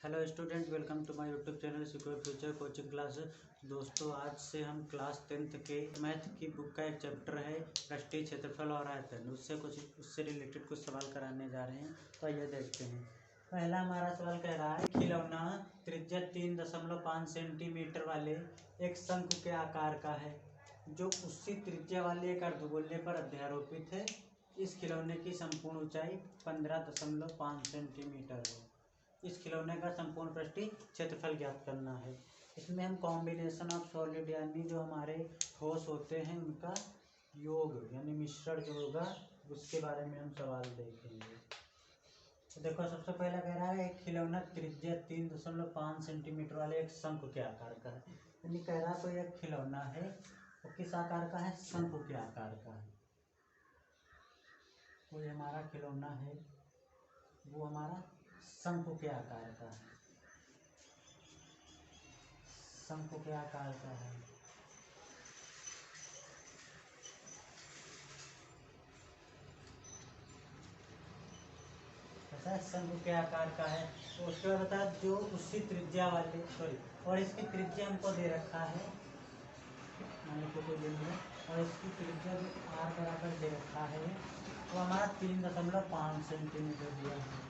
Hello student, welcome to my YouTube channel secure future coaching class. दोस्तों, आज से हम क्लास 10th के मैथ की बुक का एक चैप्टर है पृष्ठीय क्षेत्रफल और आयतन, उससे रिलेटेड कुछ सवाल कराने जा रहे हैं। तो आइए देखते हैं। पहला हमारा सवाल कह रहा है, खिलौना त्रिज्या 3.5 सेंटीमीटर वाले एक शंकु के आकार का है जो उसी त्रिज्या वाले एक अर्धगोले पर अध्यारोपित है। इस खिलौने की संपूर्ण ऊंचाई 15.5 सेंटीमीटर है। इस खिलौने का संपूर्ण पृष्ठीय क्षेत्रफल ज्ञात करना है। इसमें हम कॉम्बिनेशन ऑफ सॉलिड यानी जो हमारे ठोस होते हैं उनका योग यानी मिश्रण जो होगा उसके बारे में हम सवाल देखेंगे। तो देखो, सबसे पहला कह रहा है एक खिलौना त्रिज्या 3.5 सेंटीमीटर वाले एक शंकु के आकार का है। यानी कह रहा तो एक खिलौना है वो किस आकार का है? शंकु के आकार का है। तो ये हमारा खिलौना है वो हमारा शंकु के आकार का है, शंकु के आकार का है। ऐसा शंकु के आकार का है। तो उसके बाद बता जो उसी त्रिज्या वाले और इसकी त्रिज्या हमको दे रखा है, मान लो कोई बिंदु है और इसकी त्रिज्या जो r बराबर दे रखा है वो हमारा 3.5 सेंटीमीटर दिया है।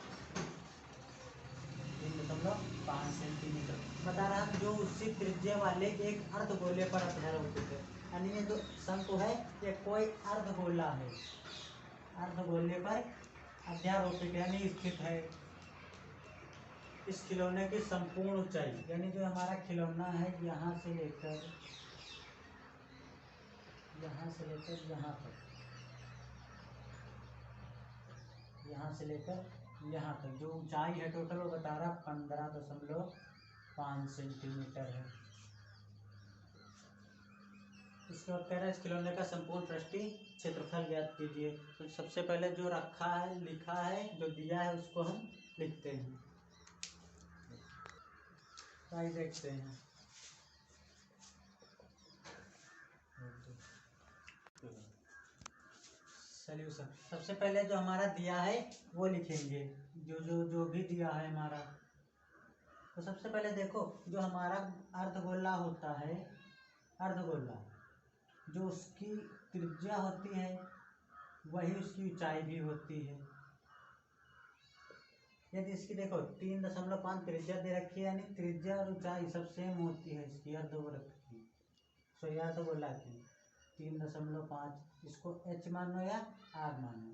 3.5 सेंटीमीटर बता रहा है जो उसी त्रिज्या वाले एक अर्धगोले पर अध्यारोपित है। यानी ये जो शंकु है ये कोई अर्धगोला है, अर्धगोले पर अध्यारोपित यानी स्थित है। इस खिलौने की संपूर्ण ऊंचाई यानी जो हमारा खिलौना है यहाँ से लेकर यहाँ तक यहाँ तक जो ऊंचाई है टोटल वो बता रहा 15.5 सेंटीमीटर है। इसके बाद कह रहा है इस खिलौने का संपूर्ण पृष्ठीय क्षेत्रफल ज्ञात कीजिए। तो सबसे पहले जो रखा है लिखा है जो दिया है उसको हम लिखते हैं। तो आइए देखते हैं। सॉल्यूशन सबसे पहले जो हमारा दिया है वो लिखेंगे, जो भी दिया है हमारा। तो सबसे पहले देखो जो हमारा अर्धगोला होता है, अर्धगोला जो उसकी त्रिज्या होती है वही उसकी ऊंचाई भी होती है। यदि इसकी देखो 3.5 त्रिज्या दे रखी है यानी त्रिज्या और ऊंचाई सब सेम होती है इसकी अर्धवृत्त की, अर्धगोला की 3.5। इसको h मानो या r मानो,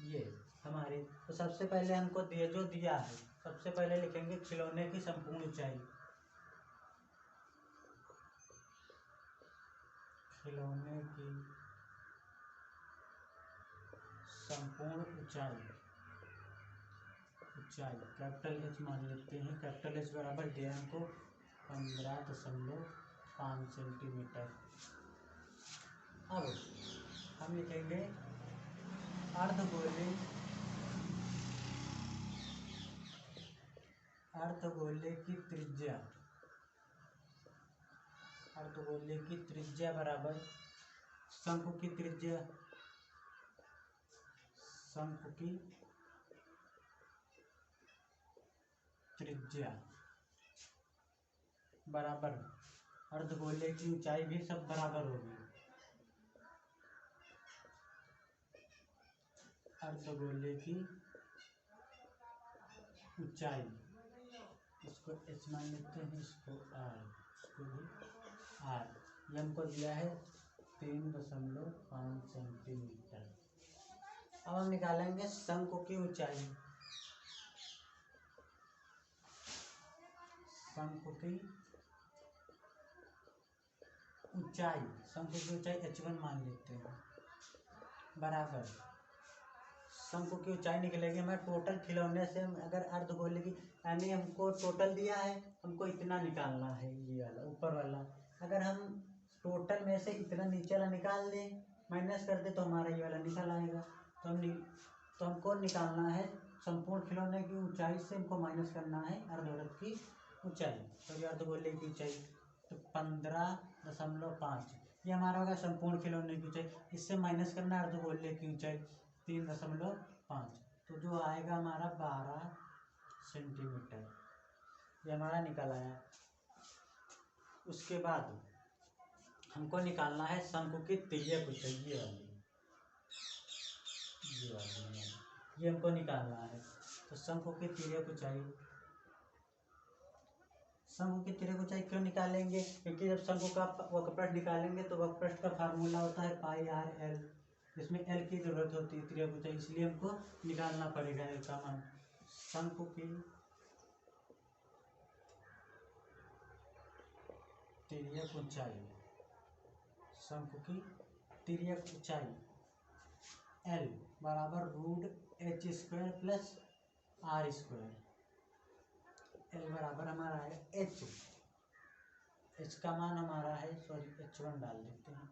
ये हमारी। तो सबसे पहले हमको जो दिया है सबसे पहले लिखेंगे खिलौने की संपूर्ण ऊंचाई। खिलौने की संपूर्ण ऊंचाई कैपिटल H मान लेते हैं। कैपिटल H बराबर दिया हमको 15.5 सेंटीमीटर। अब हम लिखेंगे अर्धगोले की त्रिज्या बराबर शंकु की त्रिज्या बराबर अर्धगोले की ऊंचाई भी सब बराबर होगी। अर्धगोले की ऊंचाई इसको h मान लेते हैं, इसको भी r। ये हमको दिया है 3.5 सेंटीमीटर। अब हम निकालेंगे शंकु की ऊंचाई। शंकु की ऊंचाई h1 मान लेते हैं बराबर शंकु की ऊंचाई निकलेगी हमारे टोटल खिलौने से। अगर अर्धगोले की यानी हमको टोटल दिया है, हमको इतना निकालना है, ये वाला ऊपर वाला। अगर हम टोटल में से इतना नीचे वाला निकाल दें, माइनस कर दे तो हमारा ये वाला निकल आएगा। तो हमको निकालना है संपूर्ण खिलौने की ऊंचाई से हमको माइनस करना है अर्धवृत्त की ऊंचाई। तो ये अर्धगोले की ऊंचाई तो 15.5 ये हमारा होगा संपूर्ण खिलौने की ऊंचाई। इससे माइनस करना अर्धगोले की ऊंचाई 3.5। तो जो आएगा हमारा 12 सेंटीमीटर, ये हमारा निकल आया। उसके बाद हमको निकालना है शंकु की तिर्यक ऊंचाई, ये हमको निकालना है। तो शंकु की तिर्यक ऊंचाई, शंकु की तिर्यक ऊंचाई क्यों निकालेंगे? क्योंकि जब शंकु का वक्रपृष्ठ निकालेंगे तो वक्रपृष्ठ का फार्मूला होता है पाई आर एल, इसमें एल की जरूरत होती है तिर्यक ऊंचाई, इसलिए हमको निकालना पड़ेगा एल का मान। शंकु की तिर्यक ऊंचाई, शंकु की तिर्यक ऊंचाई एल बराबर √h² प्लस r²। एल बराबर हमारा है एच का मान हमारा है, h1 डाल देते हैं,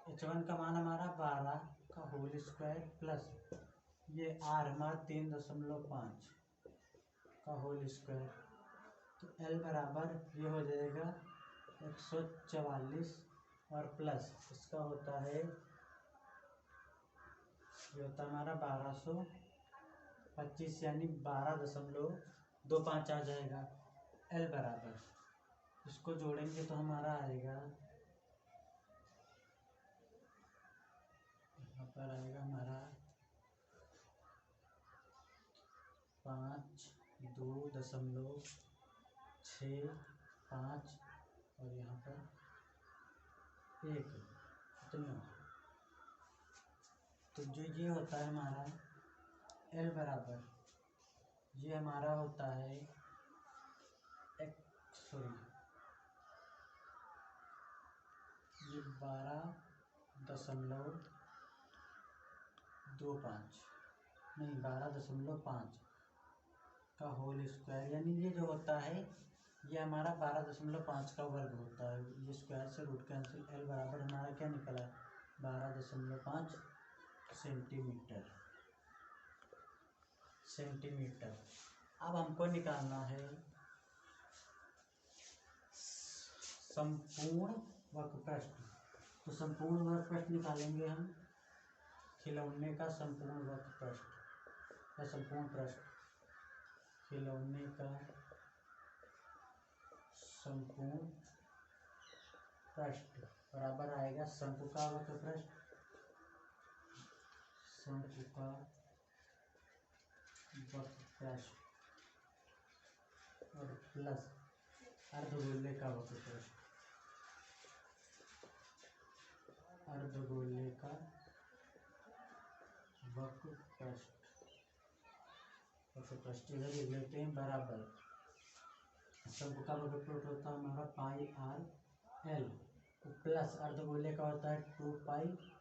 h1 का मान हमारा 12 का होल स्क्वायर प्लस ये r हमारा 3.5 का होल स्क्वायर। तो एल बराबर ये हो जाएगा 144 और प्लस इसका होता है, ये होता है हमारा 1225 यानी 12.25 आ जाएगा। एल बराबर इसको जोड़ेंगे तो हमारा आएगा, यहाँ पर आएगा हमारा 5.265 और यहाँ पर 1 इतना। तो जो ये होता है हमारा एल बराबर, ये हमारा होता है ये 12.5 का होल स्क्वायर, यानी ये जो होता है ये हमारा 12.5 का वर्ग होता है, ये स्क्वायर से रूट कैंसिल। एल बराबर हमारा क्या निकला, 12.5 सेंटीमीटर। अब हमको निकालना है संपूर्ण वक्रपृष्ठ। तो संपूर्ण वक्रपृष्ठ निकालेंगे हम, खिलौने का संपूर्ण वक्रपृष्ठ या संपूर्ण पृष्ठ, खिलौने का संपूर्ण पृष्ठ बराबर आएगा शंकु का वक्रपृष्ठ, शंकु का वक्रपृष्ठ और प्लस अर्धगोले का वक्रपृष्ठ, अर्धगोले का वक्रपृष्ठ इधर लिख लेते हैं बराबर शंकु का वक्रपृष्ठ होता है हमारा पाई आर एल प्लस अर्धगोले का होता है 2πr²।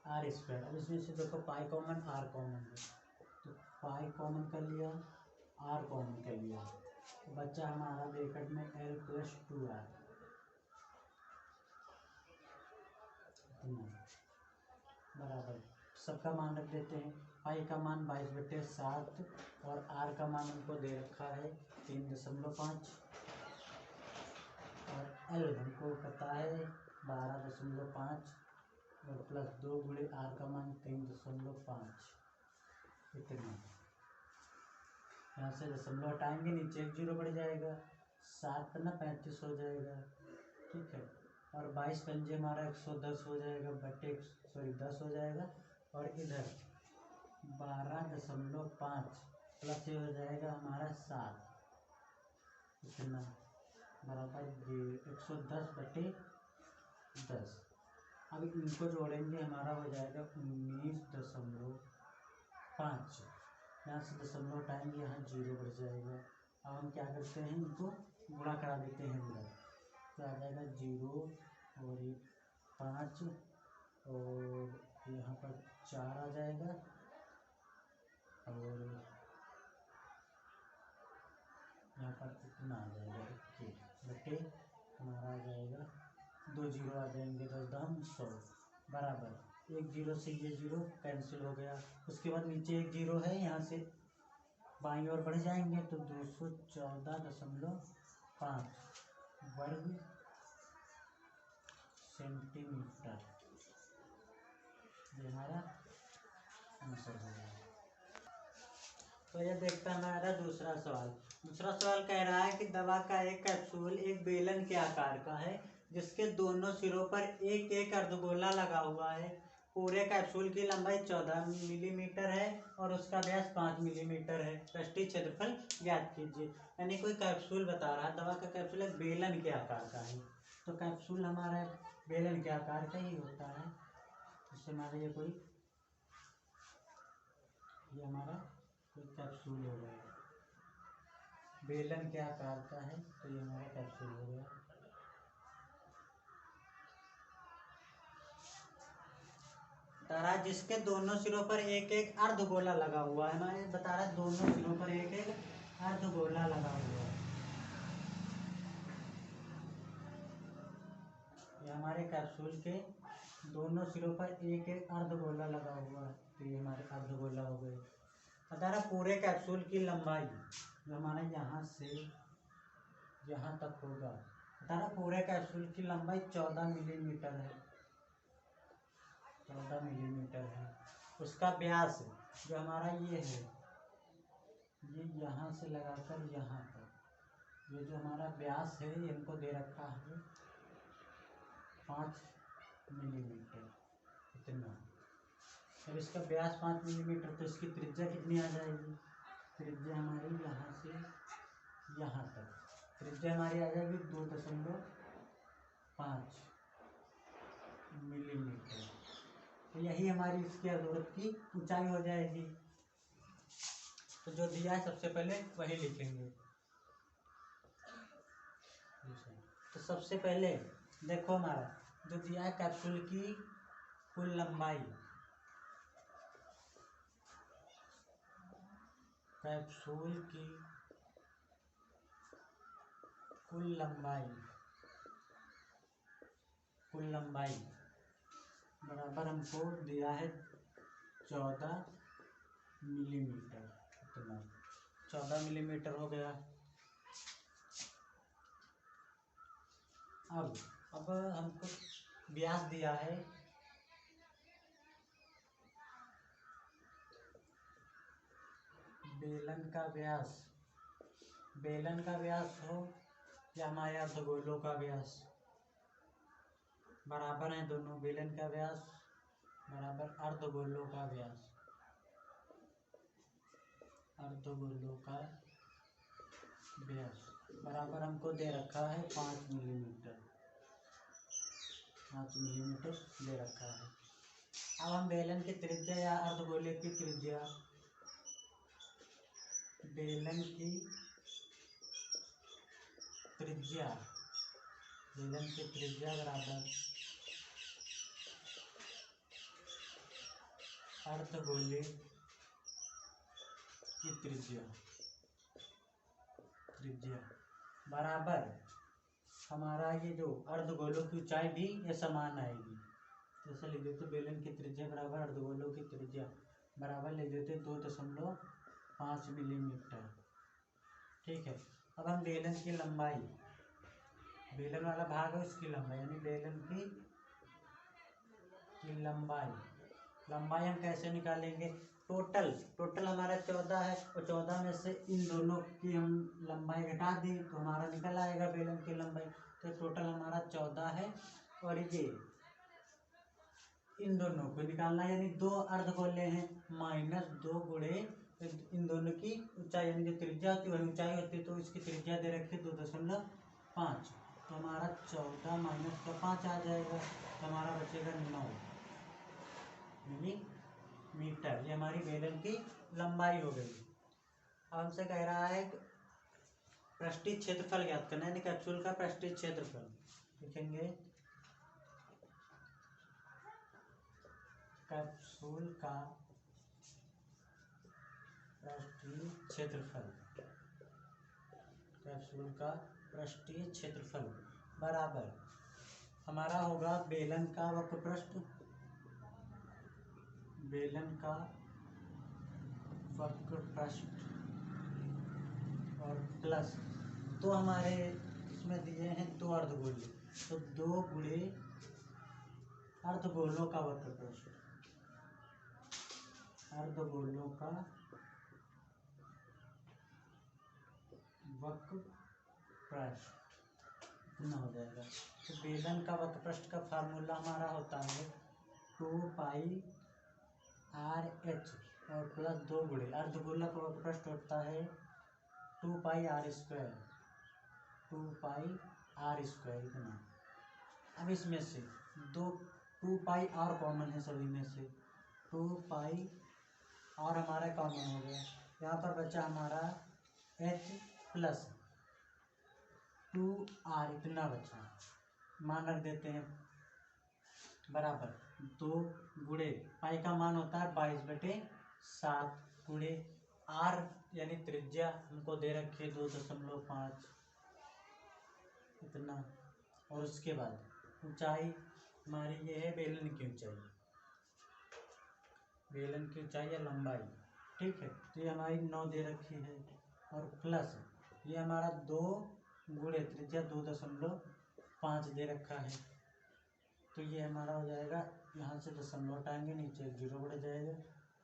अब इसमें से देखो पाई कॉमन आर कॉमन है, तो पाई कॉमन कर लिया, आर कॉमन कर लिया, तो बच्चा हमारा ब्रैकेट में l + 2r बराबर सबका मान रख देते हैं। पाई का मान 22/7 और आर का मान हमको दे रखा है 3.5 और एल हमको पता है 12.5 और प्लस 2 गुणे आर का मान 3.5 इतना। यहाँ से दशमलव हटाएंगे, नीचे एक जीरो बढ़ जाएगा, 7 ना 35 हो जाएगा, ठीक है। और 22 पंजे हमारा 110 हो जाएगा, बटे 10 हो जाएगा और इधर 12.5 प्लस ये हो जाएगा हमारा 7 इतना बराबर 110/10। अब इनको जोड़ेंगे, हमारा हो जाएगा 19.5। यहाँ से दशमलव हटाएंगे, यहाँ जीरो बढ़ जाएगा। अब हम क्या करते हैं, इनको गुणा करा देते हैं इधर, तो आ जाएगा 0 और 5 और यहाँ पर 4 आ जाएगा और यहाँ पर इतना आ जाएगा 21 बटे हमारा आ जाएगा 2 जीरो आ जाएंगे, 10×100 बराबर 1 जीरो से ये जीरो कैंसिल हो गया। उसके बाद नीचे एक जीरो है, यहाँ से बाईं ओर बढ़ जाएंगे तो 214.5 वर्ग सेंटीमीटर, ये हमारा आंसर हो गया। तो ये देखता है हमारा दूसरा सवाल। दूसरा सवाल कह रहा है कि दवा का एक कैप्सूल एक बेलन के आकार का है जिसके दोनों सिरों पर एक एक अर्धगोला लगा हुआ है। पूरे कैप्सूल की लंबाई 14 मिलीमीटर है और उसका व्यास 5 मिलीमीटर है। पृष्ठीय क्षेत्रफल ज्ञात कीजिए। यानी कोई कैप्सूल बता रहा है, दवा का कैप्सूल एक बेलन के आकार का है। तो कैप्सूल हमारा बेलन के आकार का ही होता है। इससे हमारा ये हमारा कोई कैप्सूल हो गया, बेलन के आकार का है, तो ये हमारा कैप्सूल हो गया। बता रहा है जिसके दोनों सिरों पर एक एक अर्धगोला लगा हुआ है। हमारे बता रहा है दोनों सिरों पर एक एक अर्धगोला लगा हुआ है। ये हमारे कैप्सूल के दोनों सिरों पर एक एक अर्धगोला लगा हुआ है, तो ये हमारे अर्धगोला हो गए। बता रहा पूरे कैप्सूल की लंबाई जो हमारा यहाँ से यहाँ तक होगा, बता रहा पूरे कैप्सूल की लंबाई 14 मिलीमीटर है। 14 मिलीमीटर है। उसका व्यास जो हमारा ये है, ये यहाँ से लगाकर यहाँ तक, ये जो हमारा व्यास है ये हमको दे रखा है 5 मिलीमीटर, इतना। अब इसका व्यास 5 मिलीमीटर, तो इसकी त्रिज्या कितनी आ जाएगी? त्रिज्या हमारी यहाँ से यहाँ तक, त्रिज्या हमारी आ जाएगी 2.5 मिलीमीटर। तो यही हमारी इसकी अर्धवृत्त की ऊंचाई हो जाएगी। तो जो दिया है सबसे पहले वही लिखेंगे। तो सबसे पहले देखो हमारा जो दिया है कैप्सूल की कुल लंबाई, कैप्सूल की कुल लंबाई बराबर हमको दिया है 14 मिलीमीटर, इतना 14 मिलीमीटर हो गया। अब हमको व्यास दिया है बेलन का व्यास हो या हमारे अर्धगोलों का व्यास, बराबर है दोनों। बेलन का व्यास बराबर अर्धगोलों का व्यास, अर्धगोलों का व्यास बराबर हमको दे रखा है 5 मिलीमीटर, 5 मिलीमीटर दे रखा है। अब हम बेलन की त्रिज्या या अर्धगोले की त्रिज्या, बेलन की त्रिज्या बराबर अर्धगोले की त्रिज्या बराबर हमारा ये जो अर्धगोलों की ऊंचाई भी ये समान आएगी। जैसे लिख देते बेलन की त्रिज्या बराबर अर्धगोलों की त्रिज्या बराबर लिख देते 2.5 मिलीमीटर। ठीक है। अब हम बेलन की लंबाई, बेलन वाला भाग है उसकी लंबाई, यानी बेलन की लंबाई हम कैसे निकालेंगे? टोटल हमारा 14 है और 14 में से इन दोनों की हम लंबाई घटा दी तो हमारा निकल आएगा बेलन की लंबाई। तो टोटल हमारा 14 है और ये इन दोनों को निकालना है, यानी 2 अर्धगोले हैं, -2 गुणे इन दोनों की ऊंचाई, यानी जो त्रिज्या होती है वही ऊंचाई होती है, तो इसकी त्रिज्या दे रखी 2.5, तो हमारा 14 - 5 आ जाएगा, तो हमारा बचेगा 9 मिलीमीटर। ये हमारी बेलन की लंबाई हो गई। अब हमसे कह रहा है पृष्ठीय क्षेत्रफल ज्ञात करना है, यानी कैप्सूल का पृष्ठीय क्षेत्रफल लिखेंगे। कैप्सूल का पृष्ठीय क्षेत्रफल बराबर हमारा होगा बेलन का वक्रपृष्ठ और प्लस 2 हमारे इसमें दिए हैं 2 अर्धगोले, तो 2 गुणे अर्धगोलों का वक्रपृष्ठ, अर्धगोलों का वक्रपृष्ठ इतना हो जाएगा। तो बेलन का वक्रपृष्ठ का फार्मूला हमारा होता है 2πr/h और प्लस 2 गुणे अर्धगोलक वक्रपृष्ठ होता है 2πr²। 2πr² इतना। अब इसमें से 2πr कॉमन है सभी में से, 2πr हमारा कॉमन हो गया। यहाँ पर बचा हमारा h प्लस 2r इतना बचा, मान रख देते हैं बराबर 2 गुणे पाई का मान होता है 22/7 गुणे r यानी त्रिज्या हमको दे रखी है 2.5 इतना। और उसके बाद ऊंचाई हमारी ये है बेलन की ऊंचाई, बेलन की ऊंचाई या लंबाई, ठीक है। तो ये हमारी 9 दे रखी है और प्लस ये हमारा 2 गुणे त्रिज्या 2.5 दे रखा है। तो ये हमारा हो जाएगा, यहाँ से दशमलव हटाएंगे नीचे 0 बढ़ जाएगा,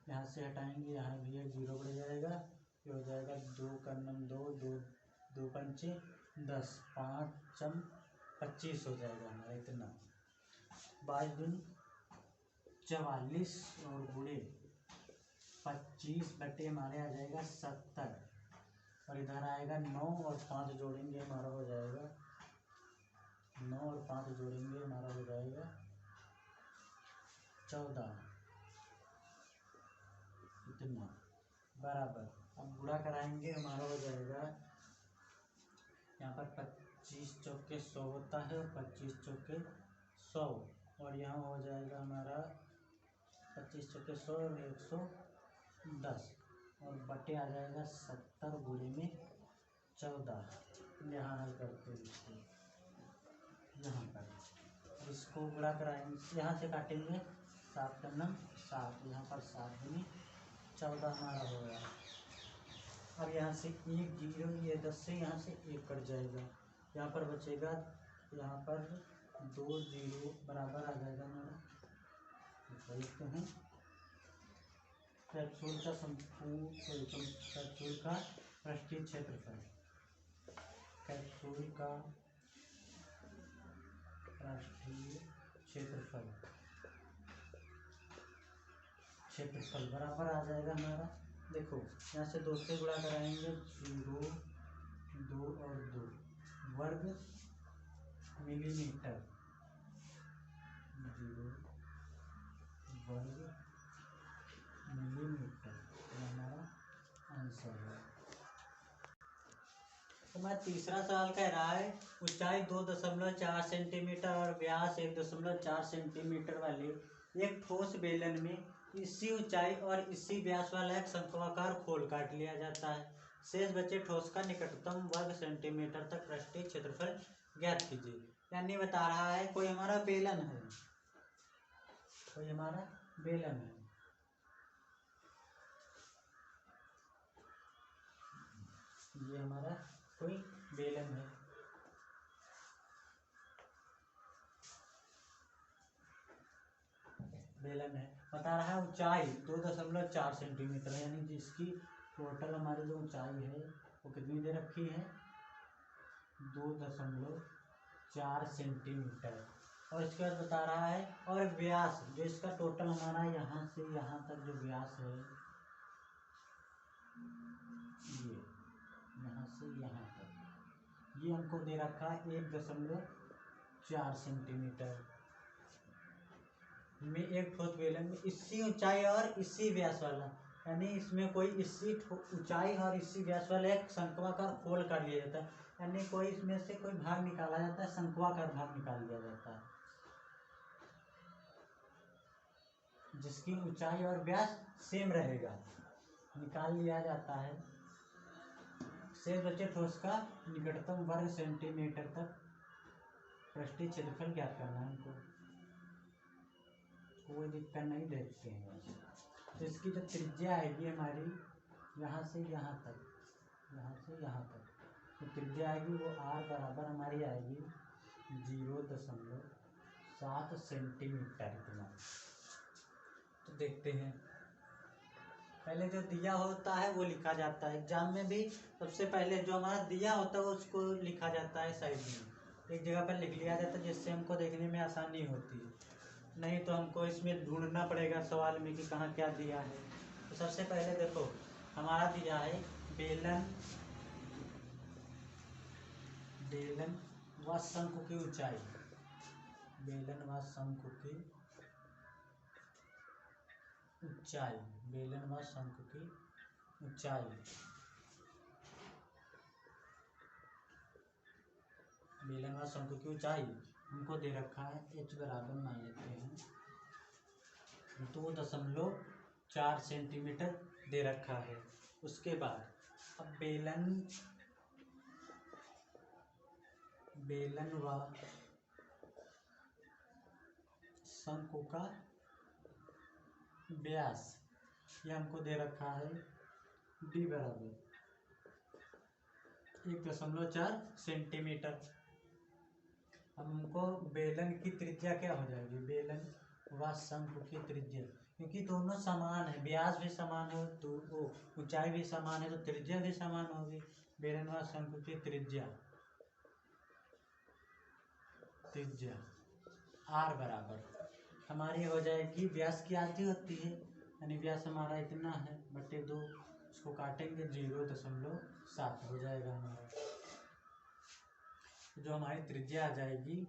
यहाँ से हटाएंगे यहाँ भी 1 0 बढ़ जाएगा। ये हो जाएगा 2 का 2 2 2 पंचे 10 5 25 हो जाएगा हमारा इतना। 22 दूनी 44 और गुणे 25 बटे हमारे आ जाएगा 70 और इधर आएगा 9 और 5 जोड़ेंगे हमारा हो जाएगा 9 और 5 जोड़ेंगे हमारा हो जाएगा 14 इतना बराबर। अब गुणा कराएंगे हमारा हो जाएगा, यहाँ पर 25 चौके 100 होता है और 25 चौके 100 और यहाँ हो जाएगा हमारा 25 चौके 100 और 110 और बटे आ जाएगा 70 गुणे में 14। यहाँ हल करते हैं इसको, यहाँ पर इसको गुणा कराएंगे, यहाँ से काटेंगे 7 का 7, यहाँ पर 7 दूनी 14 हमारा हो गया। अब यहाँ से 1 0 ये 10 से यहाँ से 1 कट जाएगा, यहाँ पर बचेगा, यहाँ पर 2 0 बराबर आ जाएगा हमारा। देखते हैं कैप्सूल का कैप्सूल का पृष्ठीय क्षेत्रफल, कैप्सूल का पृष्ठीय क्षेत्रफल बराबर आ जाएगा हमारा। देखो यहाँ से 2 से गुणा कराएंगे 0 2 और 2 वर्ग मिलीमीटर, 0 वर्ग मिलीमीटर हमारा आंसर है। तो हमारा तीसरा सवाल कह रहा है ऊंचाई 2.4 सेंटीमीटर और व्यास 1.4 सेंटीमीटर वाले एक ठोस बेलन में इसी ऊंचाई और इसी व्यास वाला एक शंक्वाकार खोल काट लिया जाता है। शेष बचे ठोस का निकटतम वर्ग सेंटीमीटर तक पृष्ठीय क्षेत्रफल ज्ञात कीजिए। यानी बता रहा है कोई हमारा बेलन है, कोई हमारा बेलन है, ये हमारा कोई बेलन है, बेलन है, बता रहा है ऊंचाई 2.4 सेंटीमीटर है, यानी जिसकी टोटल हमारी जो ऊंचाई है वो कितनी दे रखी है 2.4 सेंटीमीटर। और इसके बाद बता रहा है और व्यास जो इसका टोटल हमारा यहाँ से यहाँ तक जो व्यास है, ये यहाँ से यहाँ तक ये हमको दे रखा है 1.4 सेंटीमीटर में एक ठोस बेलन में इसी ऊंचाई और इसी व्यास वाला, यानी इसमें कोई इसी ऊंचाई और इसी व्यास वाला एक शंक्वाकार खोल कर लिया जाता है, यानी कोई इसमें से कोई भाग निकाला जाता है, शंक्वाकार भाग निकाल दिया जाता है जिसकी ऊंचाई और व्यास सेम रहेगा, निकाल लिया जाता है। शेष बचे ठोस का निकटतम वर्ग सेंटीमीटर तक पृष्ठीय क्षेत्रफल ज्ञात करना है हमको, कोई दिक्कत नहीं देखते हैं। तो इसकी जो त्रिज्या आएगी हमारी यहाँ से यहाँ तक, यहाँ से यहाँ तक तो त्रिज्या आएगी वो r बराबर हमारी आएगी 0.7 सेंटीमीटर इतना। तो देखते हैं पहले जो दिया होता है वो लिखा जाता है एग्जाम में भी। सबसे पहले जो हमारा दिया होता है उसको लिखा जाता है साइड में, एक जगह पर लिख लिया जाता है, जिससे हमको देखने में आसानी होती है। नहीं तो हमको इसमें ढूंढना पड़ेगा सवाल में कि कहाँ क्या दिया है। तो सबसे पहले देखो हमारा दिया है बेलन व शंकु की ऊंचाई। बेलन व शंकु की ऊंचाई, बेलन व शंकु की ऊंचाई, बेलन व शंकु की ऊंचाई हमको दे रखा है h बराबर मान लेते हैं 2.4 सेंटीमीटर दे रखा है। उसके बाद अब बेलन व शंकु का व्यास ये हमको दे रखा है d बराबर 1.4 सेंटीमीटर। हमको बेलन की त्रिज्या क्या हो जाएगी, बेलन व शंकु की त्रिज्या, क्योंकि दोनों समान है, व्यास भी समान है तो वो ऊंचाई भी समान है तो त्रिज्या भी समान होगी। बेलन व शंकु की त्रिज्या r बराबर हमारी हो जाएगी, व्यास की आधी होती है यानी व्यास हमारा इतना है बटे 2, उसको काटेंगे 0.7 हो जाएगा हमारा। जो हमारी त्रिज्या आ जाएगी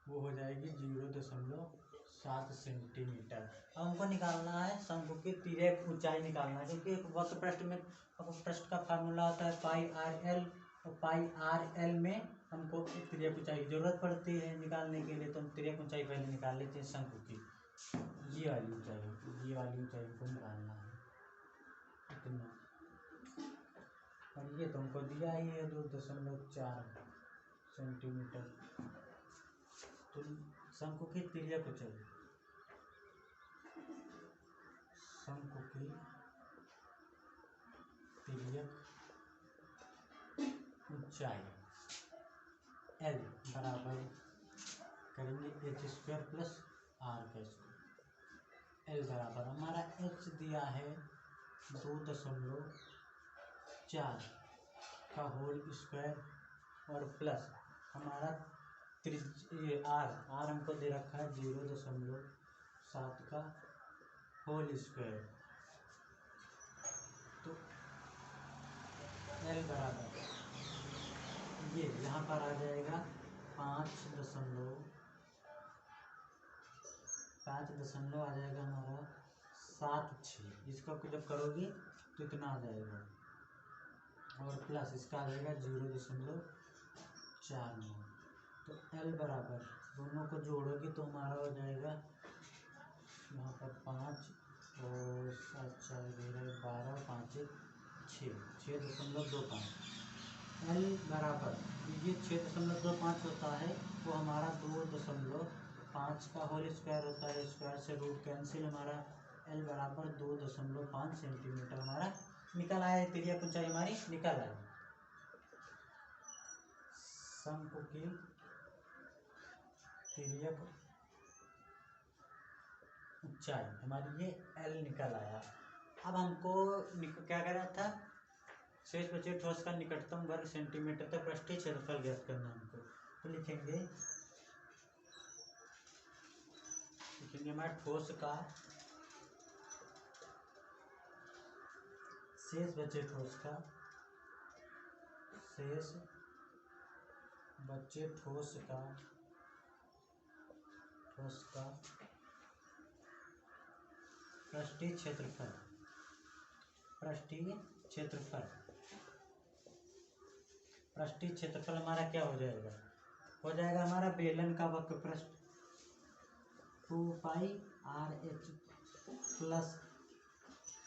वो हो जाएगी 0.7 सेंटीमीटर। अब हमको निकालना है शंकु की तिर्यक ऊंचाई निकालना है, क्योंकि एक वक्र पृष्ठ में पृष्ठ का फार्मूला होता है पाई आर एल, और पाई आर एल में हमको तिर्यक ऊंचाई की जरूरत पड़ती है निकालने के लिए। तो हम तिर्यक ऊंचाई पहले निकाल लेते हैं शंकु की, ये वाली ऊंचाई को निकालना है इतना, और ये तुमको दिया ही है 2.4 सेंटीमीटर। तो शंकु की तिर्यक ऊंचाई, शंकु की तिर्यक ऊंचाई L बराबर करेंगे h² प्लस r का स्क्वायर। L बराबर हमारा h दिया है 2.4 का होल स्क्वायर और प्लस हमारा r हमको दे रखा है 0.7 का होल स्क्वायर। तो L बराबर ये यहाँ पर आ जाएगा 5.5 आ जाएगा हमारा 7.6। इसका जब करोगे तो इतना आ जाएगा, और प्लस इसका आ जाएगा 0.49। तो L बराबर दोनों को जोड़ोगे तो हमारा हो जाएगा यहाँ पर 5 और 7 4 12 5 6.25। L बराबर ये 6.25 होता है, वो हमारा 2.5 का होल स्क्वायर होता है, स्क्वायर से रूट कैंसिल, हमारा L बराबर 2.5 सेंटीमीटर हमारा निकल आया। तिर्यक ऊंचाई हमारी निकल आई। शंकु की तिर्यक ऊंचाई हमारी ये L निकल आया। अब हमको क्या करना था, शेष बचे ठोस का निकटतम वर्ग सेंटीमीटर तक पृष्ठीय क्षेत्रफल ज्ञात करना हमको। तो लिखेंगे हमारे ठोस का शेष बचे ठोस का पृष्ठीय क्षेत्रफल हमारा क्या हो जाएगा, हमारा बेलन का वक्र पृष्ठ 2 पाई RH प्लस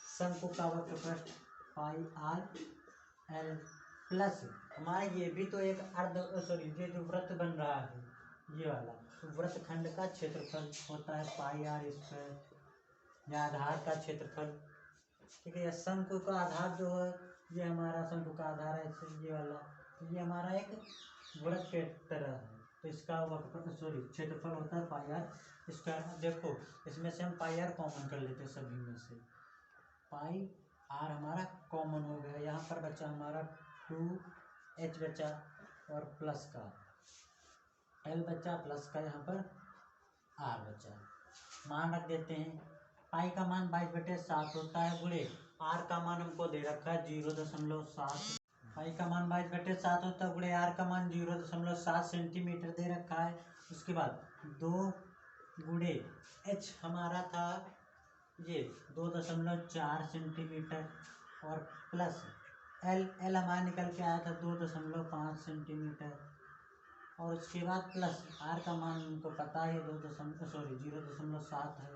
शंकु का वक्र पृष्ठ पाई RL प्लस हमारा ये भी तो एक ये जो वृत्त बन रहा है ये वाला, तो वृत्तखंड का क्षेत्रफल होता है पाई R², या आधार का क्षेत्रफल। ठीक है, शंकु का आधार जो है ये हमारा शंकु का आधार है ये वाला, तो ये हमारा एक वृत्त के तरह है, तो इसका क्षेत्रफल होता है पाई R²। देखो इसमें से हम पाई R कॉमन कर लेते हैं, सभी में से पाई आर हमारा कॉमन हो गया। यहाँ पर बचा हमारा 2h बचा और प्लस का l बचा, प्लस का यहाँ पर r बचा। मान रख देते हैं। पाई का मान 22/7 होता है गुणे r का मान हमको दे रखा है 0.7। पाई का मान 22/7 होता है गुणे r का मान 0.7 सेंटीमीटर दे रखा है। उसके बाद 2 गुणे h हमारा था ये 2.4 सेंटीमीटर और प्लस l हमारा निकल के आया था 2.5 सेंटीमीटर और उसके बाद प्लस r का मान हमको पता है 0.7 है।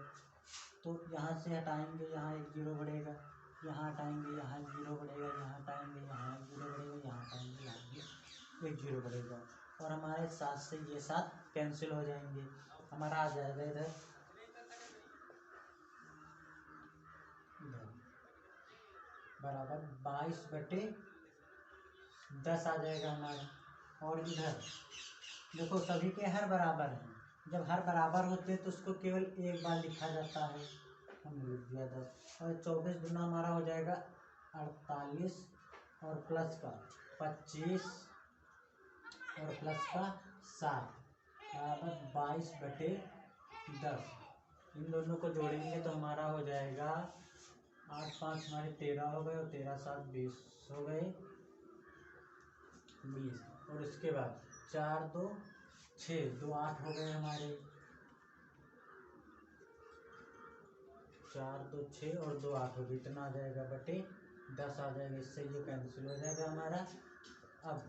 तो यहाँ से हटाएंगे, यहाँ एक जीरो बढ़ेगा, यहाँ हटाएंगे, यहाँ जीरो बढ़ेगा, यहाँ हटाएंगे, यहाँ जीरो बढ़ेगा, यहाँ हटाएंगे, यहाँ एक जीरो बढ़ेगा और हमारे 7 से ये 7 कैंसिल हो जाएंगे। हमारा आ जाएगा इधर बराबर 22/10 आ जाएगा हमारा। और इधर देखो सभी के हर बराबर हैं। जब हर बराबर होते हैं तो उसको केवल एक बार लिखा जाता है, हमने लिख दिया 10। और 24 गुना हमारा हो जाएगा 48 और प्लस का 25 और प्लस का 7 बराबर 22/10। इन दोनों को जोड़ेंगे तो हमारा हो जाएगा 8 5 हमारे 13 हो गए और 13 7 20 हो गए 20। और उसके बाद 4 2 6 2 8 हो गए हमारे 4 2 6 और 2 8 हो गए। इतना आ जाएगा बटे 10 आ जाएगा। इससे ये कैंसिल हो जाएगा हमारा। अब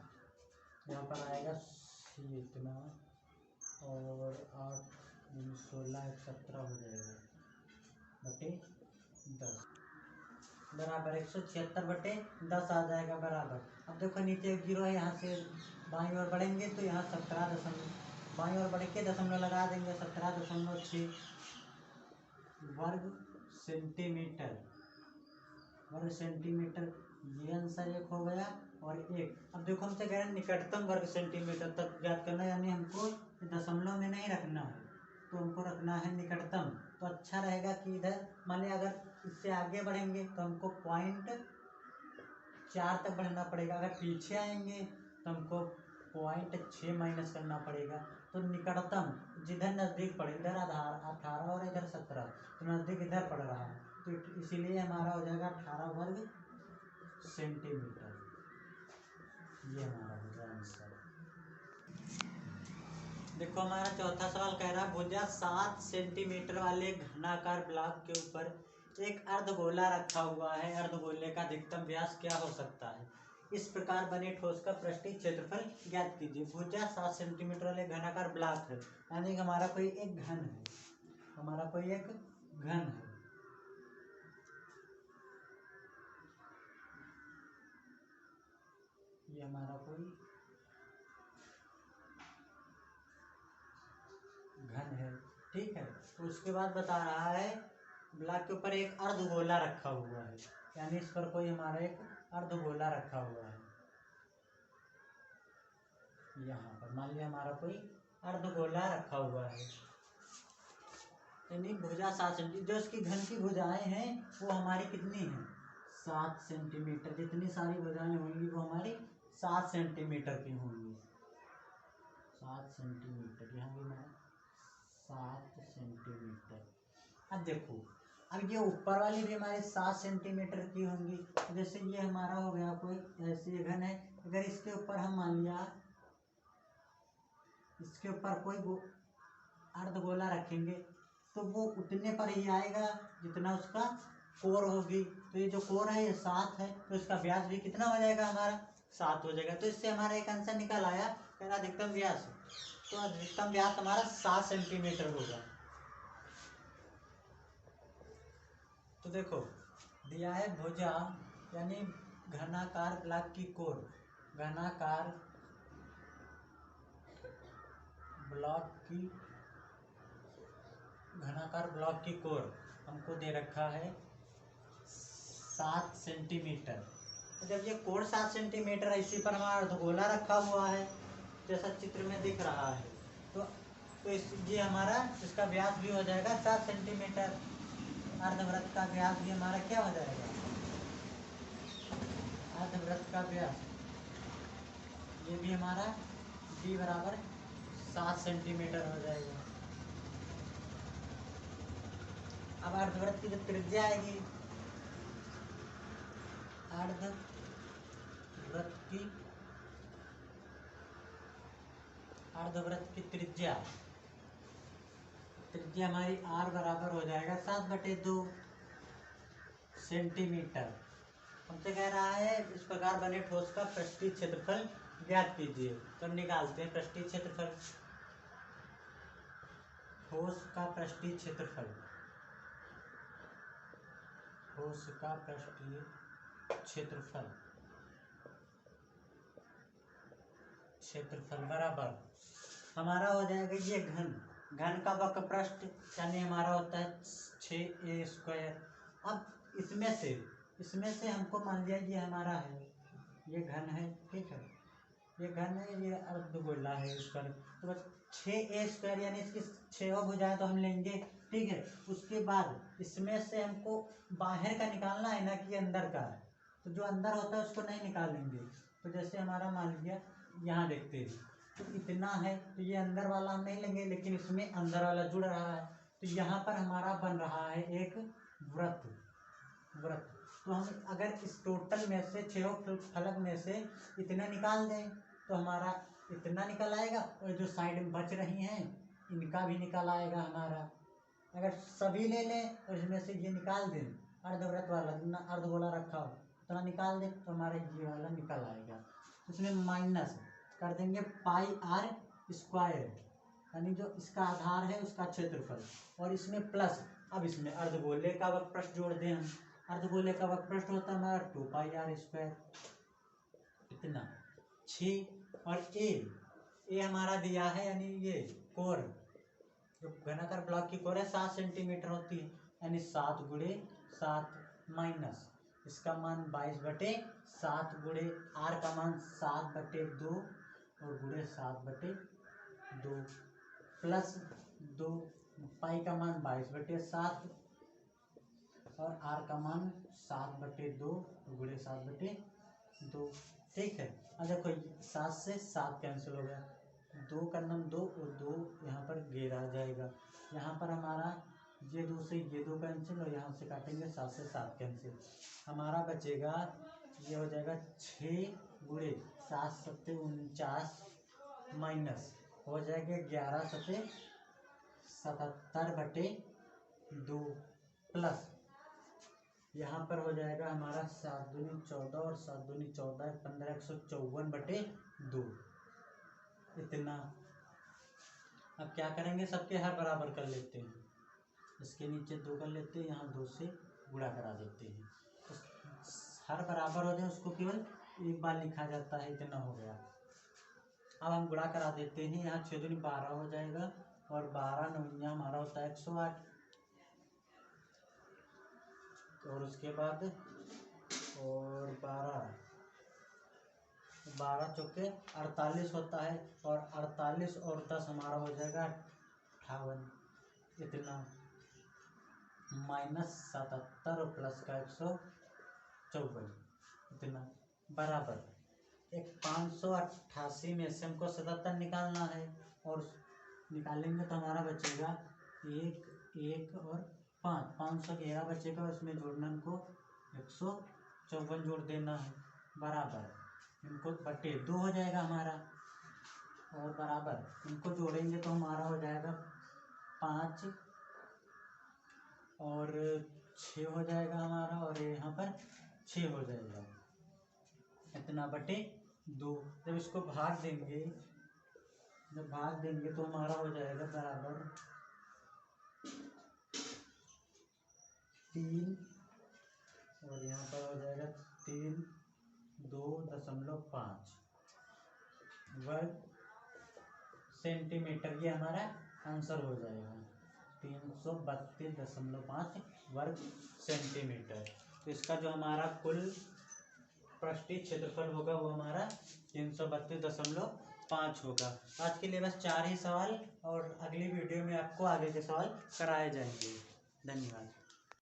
यहाँ पर आएगा ये इतना और 8 16 17 हो जाएगा बटे 10 बराबर 176/10 आ जाएगा बराबर। अब देखो नीचे एक जीरो है, यहाँ से बाईं ओर बढ़ेंगे तो यहाँ 17 बाईं ओर बढ़ के दशमलव लगा देंगे 17.6 वर्ग सेंटीमीटर। ये आंसर एक हो गया और एक। अब देखो हमसे कह रहे हैं निकटतम वर्ग सेंटीमीटर तक ज्ञात करना, यानी हमको दशमलव में नहीं रखना है, तो हमको रखना है निकटतम। तो अच्छा रहेगा कि इधर मान लिया अगर इससे आगे बढ़ेंगे तो हमको 0.4 तक बढ़ना पड़ेगा। अगर पीछे आएंगे तो हमको 0.6 माइनस करना पड़ेगा। तो निकटतम जिधर नज़दीक पड़े, इधर 18 और इधर 17, तो नज़दीक इधर पड़ रहा है, तो इसीलिए हमारा हो जाएगा 18 वर्ग सेंटीमीटर। ये हमारा हो जाएगा आंसर। देखो हमारा चौथा सवाल कह रहा है भुजा 7 सेंटीमीटर वाले घनाकार ब्लॉक के ऊपर एक अर्धगोला रखा हुआ है। अर्धगोले का अधिकतम व्यास क्या हो सकता है? इस प्रकार बने ठोस का पृष्ठीय क्षेत्रफल ज्ञात कीजिए। भुजा 7 सेंटीमीटर वाले घनाकार ब्लॉक है, यानी हमारा कोई एक घन है, हमारा कोई एक घन है। ये हमारा कोई घन है, ठीक है। तो उसके बाद बता रहा है ब्लॉक के ऊपर एक अर्धगोला रखा हुआ है, यानी इस पर कोई हमारा एक अर्धगोला रखा हुआ है। यहाँ पर मान लिया हमारा कोई अर्धगोला रखा हुआ है, यानी भुजा 7 सेंटीमीटर। जो इसकी घन की भुजाएं हैं वो हमारी कितनी हैं? 7 सेंटीमीटर। जितनी सारी भुजाएं होंगी वो हमारी 7 सेंटीमीटर की होंगी। 7 सेंटीमीटर, यहाँ भी 7 सेंटीमीटर। अब देखो, अब ये ऊपर वाली भी हमारे 7 सेंटीमीटर की होंगी। जैसे ये हमारा हो गया कोई ऐसे घन है, अगर इसके ऊपर हम मान लिया इसके ऊपर कोई अर्धगोला रखेंगे तो वो उतने पर ही आएगा जितना उसका कोर होगी। तो ये जो कोर है ये 7 है, तो इसका व्यास भी कितना हो जाएगा हमारा? 7 हो जाएगा। तो इससे हमारा एक आंसर निकल आया, कहना अधिकतम व्यास। तो अधिकतम व्यास हमारा 7 सेंटीमीटर होगा। तो देखो दिया है भुजा यानी घनाकार ब्लॉक की कोर, घनाकार ब्लॉक की कोर हमको दे रखा है 7 सेंटीमीटर। जब ये कोर 7 सेंटीमीटर है, इसी पर हमारा अर्धगोला रखा हुआ है जैसा चित्र में दिख रहा है, तो ये हमारा इसका व्यास भी हो जाएगा 7 सेंटीमीटर। अर्धवृत्त का व्यास भी हमारा क्या हो जाएगा? का व्यास, ये भी हमारा d बराबर 7 सेंटीमीटर हो जाएगा। अब अर्धवृत्त की जो त्रिज्या आएगी, अर्धवृत्त की त्रिज्या हमारी r बराबर हो जाएगा 7/2 सेंटीमीटर। हमसे कह रहा है इस प्रकार बने ठोस का पृष्ठीय क्षेत्रफल ज्ञात कीजिए। तो निकालते हैं पृष्ठीय क्षेत्रफल। ठोस का पृष्ठीय क्षेत्रफल, ठोस का पृष्ठीय क्षेत्रफल बराबर हमारा हो जाएगा ये घन का वक्र पृष्ठ यानी हमारा होता है 6a²। अब इसमें से हमको मान लिया ये हमारा है, ये घन है, ठीक है, ये घन है, ये अर्धगोला है इस पर। तो 6a² यानी इसकी 6 भुजाएं तो हम लेंगे, ठीक है। उसके बाद इसमें से हमको बाहर का निकालना है ना कि अंदर का है, तो जो अंदर होता है उसको नहीं निकालेंगे। तो जैसे हमारा मान लिया यहाँ देखते हैं तो इतना है, तो ये अंदर वाला हम नहीं लेंगे, लेकिन इसमें अंदर वाला जुड़ रहा है, तो यहाँ पर हमारा बन रहा है एक वृत्त। तो हम अगर इस टोटल में से 6 फलक में से इतना निकाल दें तो हमारा इतना निकल आएगा, और जो साइड में बच रही हैं इनका भी निकल आएगा हमारा। अगर सभी ले लें और इसमें से ये निकाल दें, अर्धवृत्त वाला जितना अर्धगोला रखा हो उतना निकाल दें तो हमारा ये वाला निकल आएगा। इसमें माइनस कर देंगे πr², यानी जो इसका आधार है उसका क्षेत्रफल, और इसमें प्लस। अब इसमें अर्धगोले का वक्रपृष्ठ जोड़ दें हम। अर्धगोले का वक्रपृष्ठ होता है हमारा 2πr², इतना 6। और ए हमारा दिया है, यानी ये कोर, जो घनाकार ब्लॉक की कोर है 7 सेंटीमीटर होती है, यानी 7 × 7 माइनस इसका मान 22/7 गुणे r का मान 7/2 और गुणे 7/2 प्लस 2, पाई का मान 22/7 और r का मान 7/2 गुणे 7/2, ठीक है। अब देखो 7 से 7 कैंसिल हो गया, 2 का नाम 2 और 2 यहाँ पर घेरा जाएगा। यहाँ पर हमारा ये 2 से ये 2 कैंसिल, और यहाँ से काटेंगे 7 से 7 कैंसिल। हमारा बचेगा, ये हो जाएगा 6 × 7 × 49 माइनस हो जाएगा 11 × 77/2 प्लस यहाँ पर हो जाएगा हमारा 7 दूनी 14 और 7 दूनी 14, 15, 154/2 इतना। अब क्या करेंगे, सबके हर बराबर कर लेते हैं, इसके नीचे 2 कर लेते हैं, यहाँ 2 से गुणा करा देते हैं। हर बराबर हो जाए उसको केवल एक बार लिखा जाता है, इतना हो गया। अब हम गुणा करा देते हैं, यहाँ 6 दूनी 12 हो जाएगा और 12 9 हमारा होता है 108, और उसके बाद और 12 चौके 48 होता है, और 48 और 10 हमारा हो जाएगा 58, इतना -77 और प्लस का 154 इतना बराबर एक 588 में से हमको 77 निकालना है, और निकालेंगे तो हमारा बचेगा 1 और 511 बचेगा, उसमें जोड़ना हमको 154 जोड़ देना है, बराबर इनको बटे 2 हो जाएगा हमारा, और बराबर इनको जोड़ेंगे तो हमारा हो जाएगा 5 और 6 हो जाएगा हमारा, और यहाँ पर 6 हो जाएगा, इतना बटे 2। जब इसको भाग देंगे तो हमारा हो जाएगा बराबर 3, और यहाँ पर हो जाएगा 3.2.5 वर्ग सेंटीमीटर, ये हमारा आंसर हो जाएगा 332.5 वर्ग सेंटीमीटर। तो इसका जो हमारा कुल पृष्ठीय क्षेत्रफल होगा वो हमारा 332.5 होगा। आज के लिए बस 4 ही सवाल, और अगली वीडियो में आपको आगे के सवाल कराए जाएंगे। धन्यवाद।